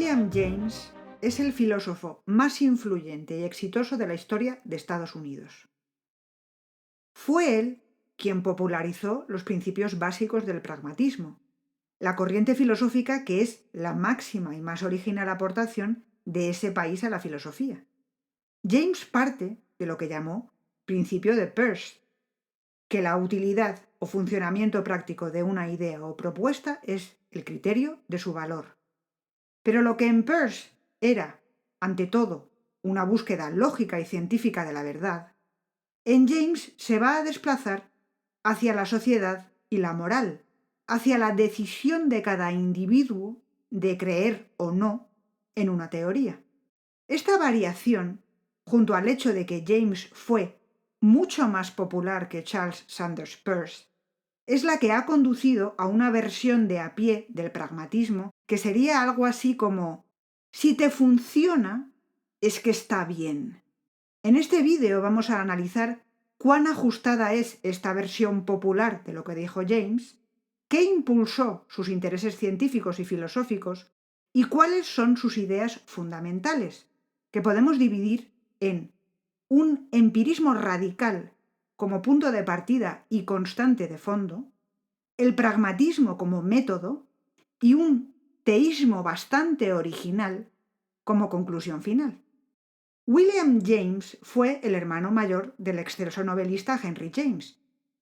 William James es el filósofo más influyente y exitoso de la historia de Estados Unidos. Fue él quien popularizó los principios básicos del pragmatismo, la corriente filosófica que es la máxima y más original aportación de ese país a la filosofía. James parte de lo que llamó principio de Peirce, que la utilidad o funcionamiento práctico de una idea o propuesta es el criterio de su valor. Pero lo que en Peirce era, ante todo, una búsqueda lógica y científica de la verdad, en James se va a desplazar hacia la sociedad y la moral, hacia la decisión de cada individuo de creer o no en una teoría. Esta variación, junto al hecho de que James fue mucho más popular que Charles Sanders Peirce, es la que ha conducido a una versión de a pie del pragmatismo que sería algo así como: si te funciona, es que está bien. En este vídeo vamos a analizar cuán ajustada es esta versión popular de lo que dijo James, qué impulsó sus intereses científicos y filosóficos y cuáles son sus ideas fundamentales, que podemos dividir en un empirismo radical como punto de partida y constante de fondo, el pragmatismo como método y un teísmo bastante original como conclusión final. William James fue el hermano mayor del excelso novelista Henry James,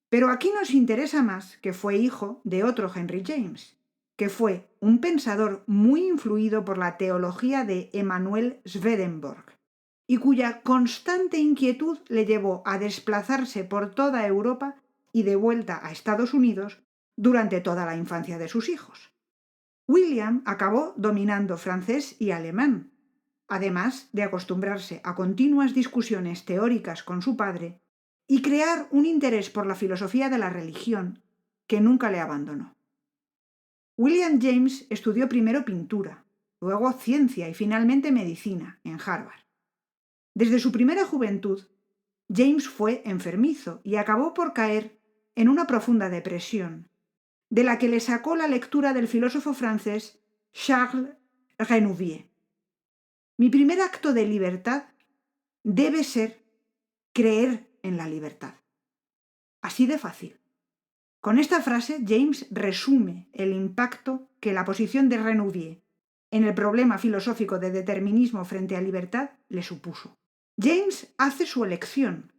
pero aquí nos interesa más que fue hijo de otro Henry James, que fue un pensador muy influido por la teología de Emanuel Swedenborg y cuya constante inquietud le llevó a desplazarse por toda Europa y de vuelta a Estados Unidos durante toda la infancia de sus hijos. William acabó dominando francés y alemán, además de acostumbrarse a continuas discusiones teóricas con su padre y crear un interés por la filosofía de la religión que nunca le abandonó. William James estudió primero pintura, luego ciencia y finalmente medicina en Harvard. Desde su primera juventud, James fue enfermizo y acabó por caer en una profunda depresión, de la que le sacó la lectura del filósofo francés Charles Renouvier. Mi primer acto de libertad debe ser creer en la libertad. Así de fácil. Con esta frase, James resume el impacto que la posición de Renouvier en el problema filosófico de determinismo frente a libertad le supuso. James hace su elección,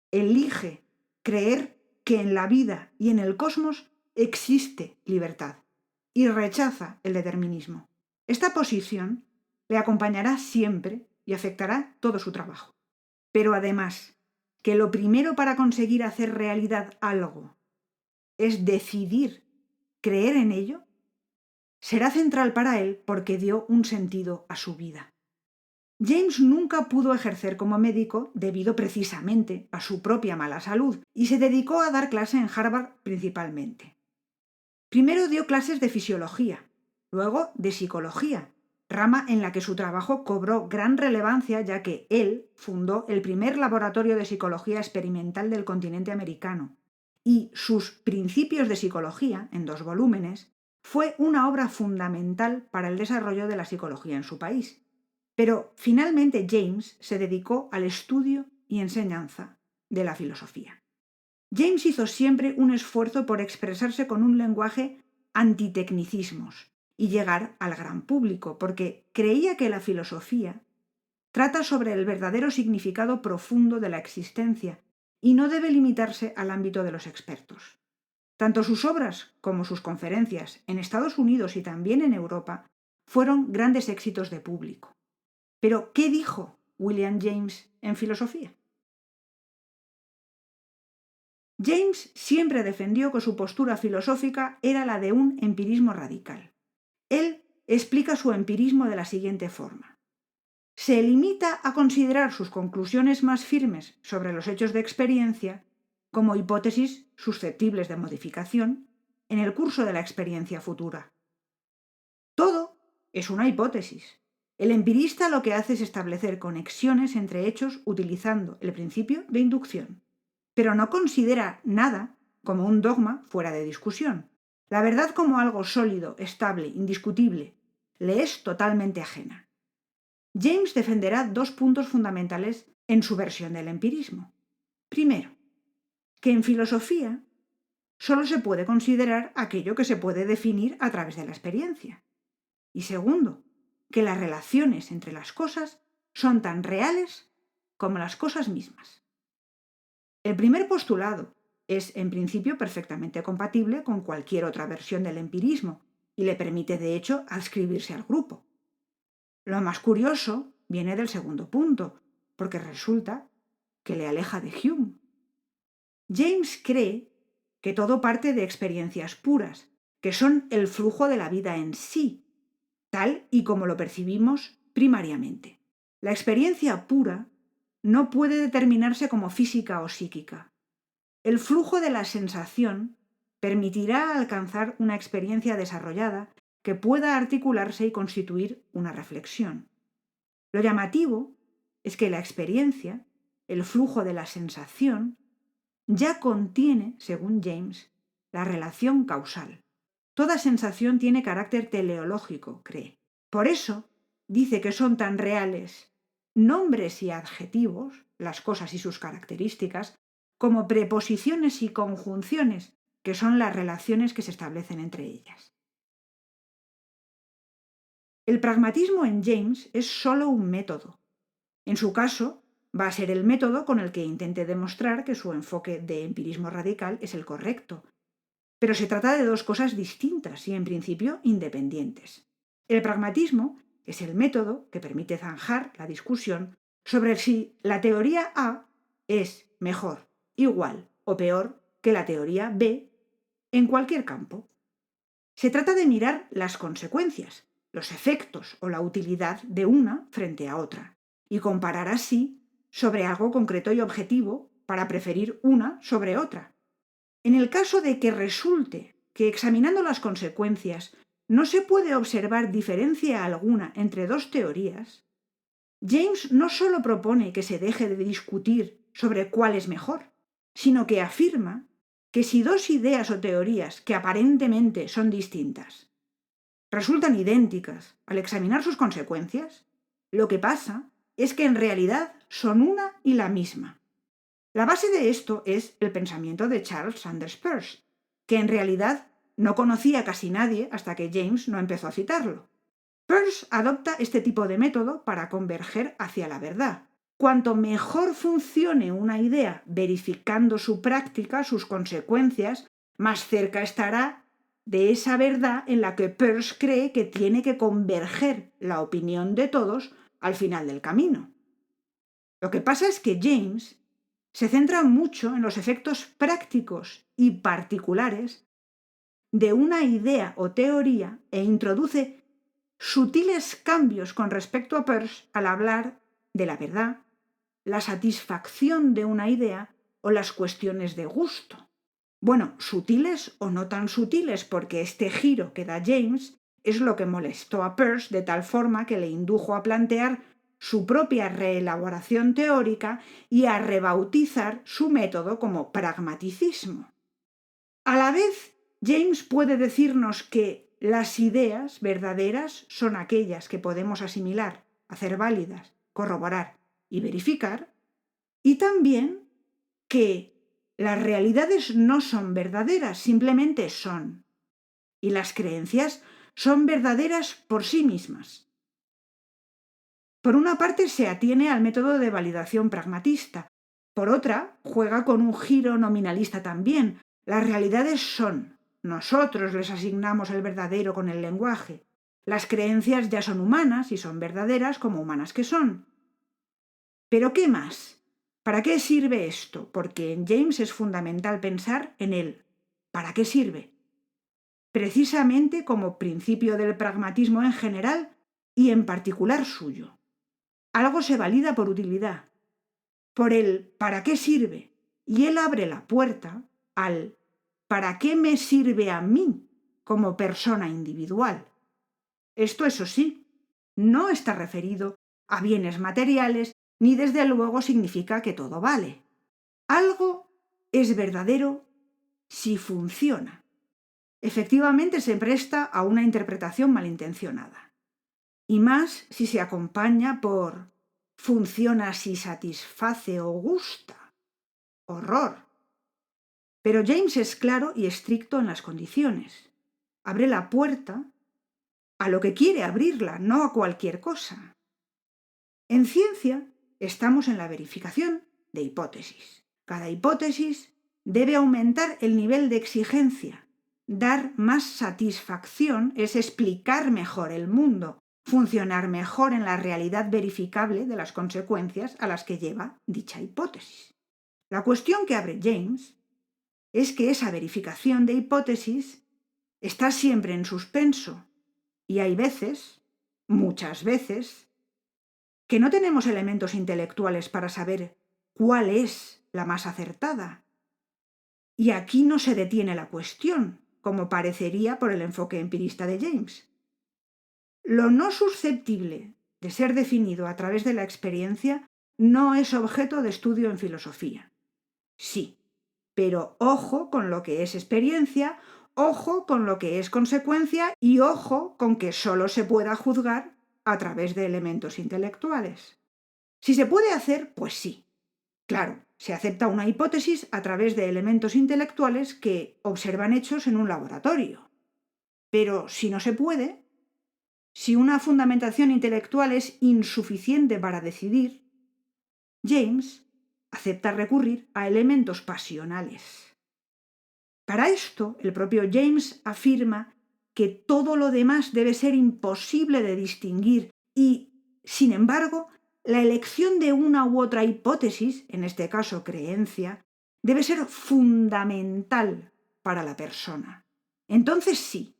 elige creer que en la vida y en el cosmos existe libertad y rechaza el determinismo. Esta posición le acompañará siempre y afectará todo su trabajo. Pero además, que lo primero para conseguir hacer realidad algo es decidir creer en ello, será central para él porque dio un sentido a su vida. James nunca pudo ejercer como médico debido precisamente a su propia mala salud y se dedicó a dar clase en Harvard principalmente. Primero dio clases de fisiología, luego de psicología, rama en la que su trabajo cobró gran relevancia ya que él fundó el primer laboratorio de psicología experimental del continente americano, y sus Principios de Psicología, en 2 volúmenes, fue una obra fundamental para el desarrollo de la psicología en su país. Pero finalmente James se dedicó al estudio y enseñanza de la filosofía. James hizo siempre un esfuerzo por expresarse con un lenguaje antitecnicismos y llegar al gran público, porque creía que la filosofía trata sobre el verdadero significado profundo de la existencia y no debe limitarse al ámbito de los expertos. Tanto sus obras como sus conferencias en Estados Unidos y también en Europa fueron grandes éxitos de público. Pero, ¿qué dijo William James en filosofía? James siempre defendió que su postura filosófica era la de un empirismo radical. Él explica su empirismo de la siguiente forma. Se limita a considerar sus conclusiones más firmes sobre los hechos de experiencia como hipótesis susceptibles de modificación en el curso de la experiencia futura. Todo es una hipótesis. El empirista lo que hace es establecer conexiones entre hechos utilizando el principio de inducción, pero no considera nada como un dogma fuera de discusión. La verdad como algo sólido, estable, indiscutible. le es totalmente ajena. James defenderá dos puntos fundamentales en su versión del empirismo. Primero, que en filosofía solo se puede considerar aquello que se puede definir a través de la experiencia. Y segundo, que las relaciones entre las cosas son tan reales como las cosas mismas. El primer postulado es, en principio, perfectamente compatible con cualquier otra versión del empirismo y le permite, de hecho, adscribirse al grupo. Lo más curioso viene del segundo punto, porque resulta que le aleja de Hume. James cree que todo parte de experiencias puras, que son el flujo de la vida en sí, tal y como lo percibimos primariamente. La experiencia pura no puede determinarse como física o psíquica. El flujo de la sensación permitirá alcanzar una experiencia desarrollada que pueda articularse y constituir una reflexión. Lo llamativo es que la experiencia, el flujo de la sensación, ya contiene, según James, la relación causal. Toda sensación tiene carácter teleológico, cree. Por eso, dice que son tan reales nombres y adjetivos, las cosas y sus características, como preposiciones y conjunciones, que son las relaciones que se establecen entre ellas. El pragmatismo en James es solo un método. En su caso, va a ser el método con el que intente demostrar que su enfoque de empirismo radical es el correcto. Pero se trata de dos cosas distintas y, en principio, independientes. El pragmatismo es el método que permite zanjar la discusión sobre si la teoría A es mejor, igual o peor que la teoría B en cualquier campo. Se trata de mirar las consecuencias, los efectos o la utilidad de una frente a otra, y comparar así sobre algo concreto y objetivo para preferir una sobre otra. En el caso de que resulte que examinando las consecuencias no se puede observar diferencia alguna entre dos teorías, James no solo propone que se deje de discutir sobre cuál es mejor, sino que afirma que si dos ideas o teorías que aparentemente son distintas resultan idénticas al examinar sus consecuencias, lo que pasa es que en realidad son una y la misma. La base de esto es el pensamiento de Charles Sanders Peirce, que en realidad no conocía casi nadie hasta que James no empezó a citarlo. Peirce adopta este tipo de método para converger hacia la verdad. Cuanto mejor funcione una idea verificando su práctica, sus consecuencias, más cerca estará de esa verdad en la que Peirce cree que tiene que converger la opinión de todos al final del camino. Lo que pasa es que James se centra mucho en los efectos prácticos y particulares de una idea o teoría e introduce sutiles cambios con respecto a Peirce al hablar de la verdad, la satisfacción de una idea o las cuestiones de gusto. Bueno, sutiles o no tan sutiles, porque este giro que da James es lo que molestó a Peirce de tal forma que le indujo a plantear su propia reelaboración teórica y a rebautizar su método como pragmaticismo. A la vez, James puede decirnos que las ideas verdaderas son aquellas que podemos asimilar, hacer válidas, corroborar y verificar, y también que las realidades no son verdaderas, simplemente son, y las creencias son verdaderas por sí mismas. Por una parte se atiene al método de validación pragmatista, por otra juega con un giro nominalista también. Las realidades son, nosotros les asignamos el verdadero con el lenguaje. Las creencias ya son humanas y son verdaderas como humanas que son. ¿Pero qué más? ¿Para qué sirve esto? Porque en James es fundamental pensar en el ¿para qué sirve? Precisamente como principio del pragmatismo en general y en particular suyo. Algo se valida por utilidad, por el ¿para qué sirve? Y él abre la puerta al ¿para qué me sirve a mí como persona individual? Esto, eso sí, no está referido a bienes materiales ni desde luego significa que todo vale. Algo es verdadero si funciona. Efectivamente se presta a una interpretación malintencionada. y más si se acompaña por funciona si satisface o gusta. Horror. Pero James es claro y estricto en las condiciones. Abre la puerta a lo que quiere abrirla, no a cualquier cosa. En ciencia estamos en la verificación de hipótesis. Cada hipótesis debe aumentar el nivel de exigencia. Dar más satisfacción es explicar mejor el mundo, funcionar mejor en la realidad verificable de las consecuencias a las que lleva dicha hipótesis. La cuestión que abre James es que esa verificación de hipótesis está siempre en suspenso y hay veces, muchas veces, que no tenemos elementos intelectuales para saber cuál es la más acertada. Y aquí no se detiene la cuestión, como parecería por el enfoque empirista de James. Lo no susceptible de ser definido a través de la experiencia no es objeto de estudio en filosofía. Sí, pero ojo con lo que es experiencia, ojo con lo que es consecuencia y ojo con que solo se pueda juzgar a través de elementos intelectuales. Si se puede hacer, pues sí. Claro, se acepta una hipótesis a través de elementos intelectuales que observan hechos en un laboratorio. Pero si no se puede, si una fundamentación intelectual es insuficiente para decidir, James acepta recurrir a elementos pasionales. Para esto, el propio James afirma que todo lo demás debe ser imposible de distinguir y, sin embargo, la elección de una u otra hipótesis, en este caso creencia, debe ser fundamental para la persona. Entonces sí,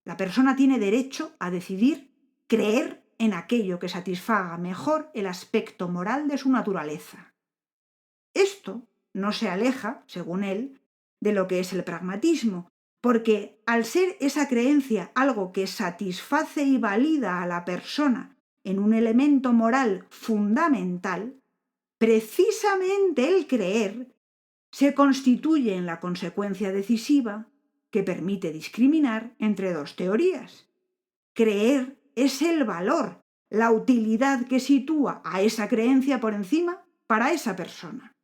la persona tiene derecho a decidir creer en aquello que satisfaga mejor el aspecto moral de su naturaleza. Esto no se aleja, según él, de lo que es el pragmatismo, porque al ser esa creencia algo que satisface y valida a la persona en un elemento moral fundamental, precisamente el creer se constituye en la consecuencia decisiva que permite discriminar entre dos teorías. Creer es el valor, la utilidad que sitúa a esa creencia por encima para esa persona.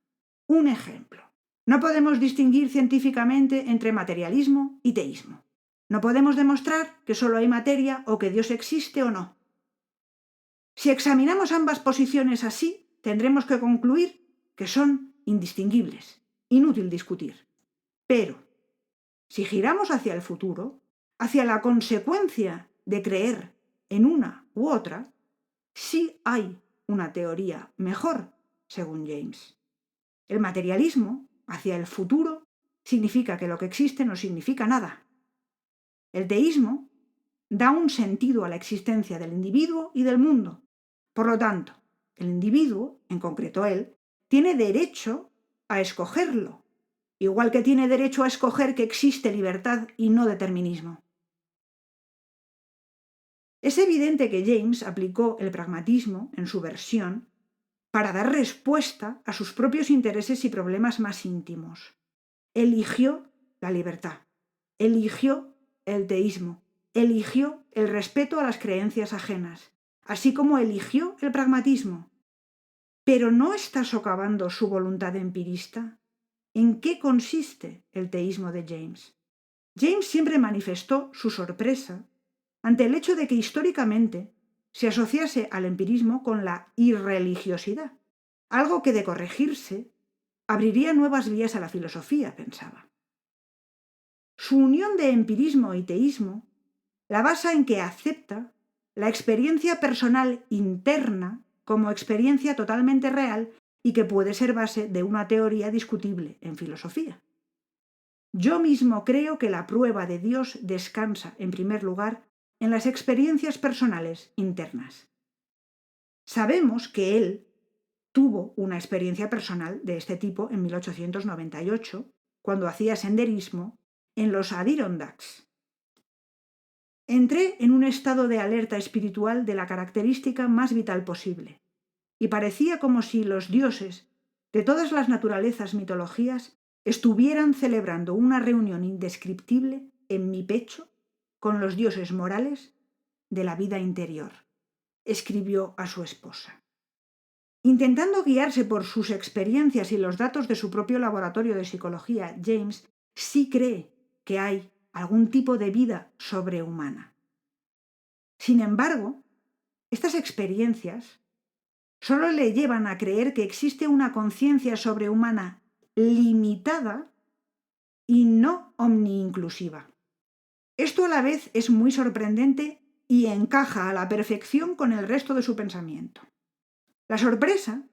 Un ejemplo. No podemos distinguir científicamente entre materialismo y teísmo. No podemos demostrar que solo hay materia o que Dios existe o no. Si examinamos ambas posiciones así, tendremos que concluir que son indistinguibles. Inútil discutir. Pero, si giramos hacia el futuro, hacia la consecuencia de creer en una u otra, sí hay una teoría mejor, según James. El materialismo, hacia el futuro, significa que lo que existe no significa nada. El teísmo da un sentido a la existencia del individuo y del mundo. Por lo tanto, el individuo, en concreto él, tiene derecho a escogerlo, igual que tiene derecho a escoger que existe libertad y no determinismo. Es evidente que James aplicó el pragmatismo, en su versión, para dar respuesta a sus propios intereses y problemas más íntimos. Eligió la libertad, eligió el teísmo, eligió el respeto a las creencias ajenas, así como eligió el pragmatismo. Pero ¿no está socavando su voluntad empirista? ¿En qué consiste el teísmo de James? James siempre manifestó su sorpresa ante el hecho de que históricamente se asociase al empirismo con la irreligiosidad, algo que de corregirse abriría nuevas vías a la filosofía, pensaba. Su unión de empirismo y teísmo la basa en que acepta la experiencia personal interna como experiencia totalmente real y que puede ser base de una teoría discutible en filosofía. Yo mismo creo que la prueba de Dios descansa, en primer lugar, en las experiencias personales internas. Sabemos que él tuvo una experiencia personal de este tipo en 1898, cuando hacía senderismo en los Adirondacks. Entré en un estado de alerta espiritual de la característica más vital posible, y parecía como si los dioses de todas las naturalezas mitologías estuvieran celebrando una reunión indescriptible en mi pecho con los dioses morales de la vida interior. escribió a su esposa. Intentando guiarse por sus experiencias y los datos de su propio laboratorio de psicología, James sí cree que hay algún tipo de vida sobrehumana. Sin embargo, estas experiencias solo le llevan a creer que existe una conciencia sobrehumana limitada y no omniinclusiva. Esto a la vez es muy sorprendente y encaja a la perfección con el resto de su pensamiento. La sorpresa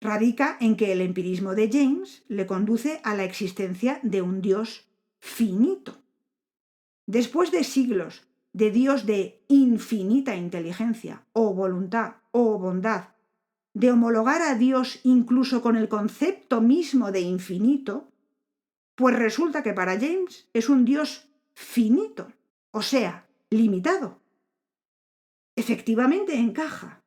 radica en que el empirismo de James le conduce a la existencia de un Dios finito. Después de siglos de Dios de infinita inteligencia o voluntad o bondad, de homologar a Dios incluso con el concepto mismo de infinito, pues resulta que para James es un Dios finito, o sea, limitado. Efectivamente encaja,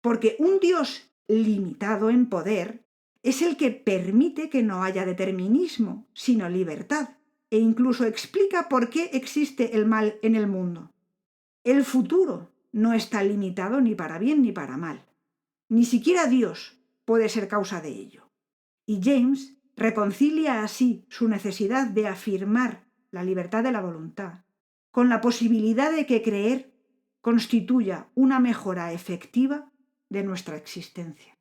porque un Dios limitado en poder es el que permite que no haya determinismo, sino libertad, e incluso explica por qué existe el mal en el mundo. El futuro no está limitado ni para bien ni para mal. Ni siquiera Dios puede ser causa de ello. Y James reconcilia así su necesidad de afirmar la libertad de la voluntad con la posibilidad de que creer constituya una mejora efectiva de nuestra existencia.